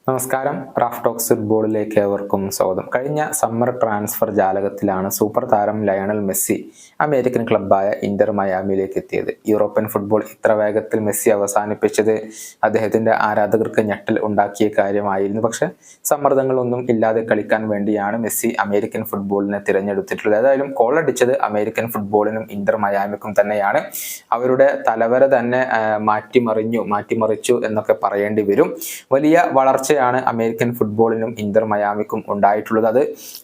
നമസ്കാരം. Raf talks ഫുട്ബോളിലേക്ക് ഏവർക്കും സ്വാഗതം. കഴിഞ്ഞ സമ്മർ ട്രാൻസ്ഫർ ജാലകത്തിലാണ് സൂപ്പർ താരം ലയണൽ മെസ്സി അമേരിക്കൻ ക്ലബ്ബായ ഇന്റർ മയാമിയിലേക്ക് എത്തിയത്. യൂറോപ്യൻ ഫുട്ബോൾ ഇത്ര വേഗത്തിൽ മെസ്സി അവസാനിപ്പിച്ചത് അദ്ദേഹത്തിന്റെ ആരാധകർക്ക് ഞെട്ടൽ ഉണ്ടാക്കിയ കാര്യമായിരുന്നു. പക്ഷെ സമ്മർദ്ദങ്ങളൊന്നും ഇല്ലാതെ കളിക്കാൻ വേണ്ടിയാണ് മെസ്സി അമേരിക്കൻ ഫുട്ബോളിനെ തിരഞ്ഞെടുത്തിട്ടുള്ളത്. ഏതായാലും കോളടിച്ചത് അമേരിക്കൻ ഫുട്ബോളിനും ഇന്റർ മയാമിക്കും തന്നെയാണ്. അവരുടെ തലവര തന്നെ മാറ്റിമറിച്ചു എന്നൊക്കെ പറയേണ്ടി വരും. വലിയ വളർച്ചയാണ് അമേരിക്കൻ ഫുട്ബോളിനും ഇന്റർ മയാമിക്കും ഉണ്ടായിട്ടുള്ളത്. അത്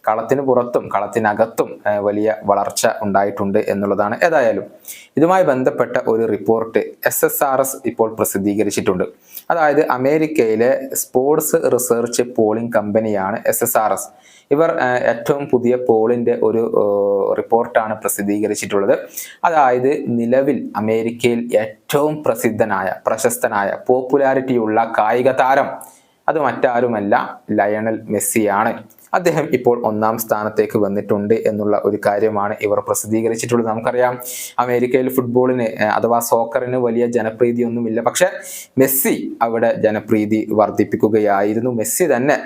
കളത്തിന് പുറത്തും കളത്തിനകത്തും വലിയ വളർച്ച ഉണ്ടായിട്ടുണ്ട് എന്നുള്ളതാണ്. ഏതായാലും ഇതുമായി ബന്ധപ്പെട്ട ഒരു റിപ്പോർട്ട് SSRS ഇപ്പോൾ പ്രസിദ്ധീകരിച്ചിട്ടുണ്ട്. അതായത് അമേരിക്കയിലെ സ്പോർട്സ് റിസർച്ച് പോളിംഗ് കമ്പനിയാണ് SSRS. ഇവർ ഏറ്റവും പുതിയ പോളിന്റെ ഒരു റിപ്പോർട്ടാണ് പ്രസിദ്ധീകരിച്ചിട്ടുള്ളത്. അതായത് നിലവിൽ അമേരിക്കയിൽ ഏറ്റവും പ്രശസ്തനായ പോപ്പുലാരിറ്റിയുള്ള കായിക താരം അത് മറ്റാരുമല്ല, ലയണൽ മെസ്സിയാണ്. അദ്ദേഹം ഇപ്പോൾ 1-ാം സ്ഥാനത്തേക്ക് വന്നിട്ടുണ്ട് എന്നുള്ള ഒരു കാര്യമാണ് ഇവർ പ്രസിദ്ധീകരിച്ചിട്ടുള്ളത്. നമുക്കറിയാം, അമേരിക്കയിൽ ഫുട്ബോളിന് അഥവാ സോക്കറിന് വലിയ ജനപ്രീതിയൊന്നുമില്ല. പക്ഷെ മെസ്സി അവിടെ ജനപ്രീതി വർദ്ധിപ്പിക്കുകയായിരുന്നു. മെസ്സി തന്നെ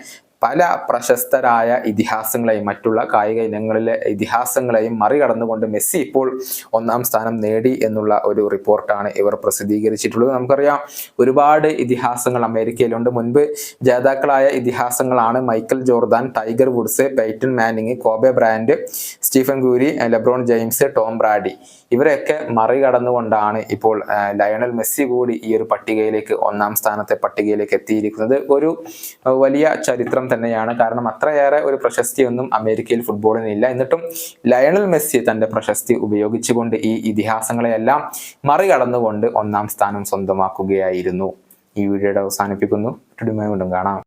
പല പ്രശസ്തരായ ഇതിഹാസങ്ങളെയും മറ്റുള്ള കായിക ഇനങ്ങളിലെ ഇതിഹാസങ്ങളെയും മറികടന്നുകൊണ്ട് മെസ്സി ഇപ്പോൾ 1-ാം സ്ഥാനം നേടി എന്നുള്ള ഒരു റിപ്പോർട്ടാണ് ഇവർ പ്രസിദ്ധീകരിച്ചിട്ടുള്ളത്. നമുക്കറിയാം, ഒരുപാട് ഇതിഹാസങ്ങൾ അമേരിക്കയിലുണ്ട്. മുൻപ് ജേതാക്കളായ ഇതിഹാസങ്ങളാണ് Michael Jordan, Tiger Woods, Peyton Manning, Kobe Bryant, Stephen Curry, LeBron James, Tom Brady. ഇവരെയൊക്കെ മറികടന്നുകൊണ്ടാണ് ഇപ്പോൾ ലയണൽ മെസ്സി കൂടി ഈ ഒരു പട്ടികയിലേക്ക് 1-ാം സ്ഥാനത്തെ പട്ടികയിലേക്ക് എത്തിയിരിക്കുന്നത്. ഒരു വലിയ ചരിത്രം തന്നെയാണ്. കാരണം അത്രയേറെ ഒരു പ്രശസ്തിയൊന്നും അമേരിക്കയിൽ ഫുട്ബോളിന് ഇല്ല. എന്നിട്ടും ലയണൽ മെസ്സി തന്റെ പ്രശസ്തി ഉപയോഗിച്ചുകൊണ്ട് ഈ ഇതിഹാസങ്ങളെയെല്ലാം മറികടന്നുകൊണ്ട് 1-ാം സ്ഥാനം സ്വന്തമാക്കുകയായിരുന്നു. ഈ വീഡിയോയുടെ അവസാനിപ്പിക്കുന്നു. വീണ്ടും കാണാം.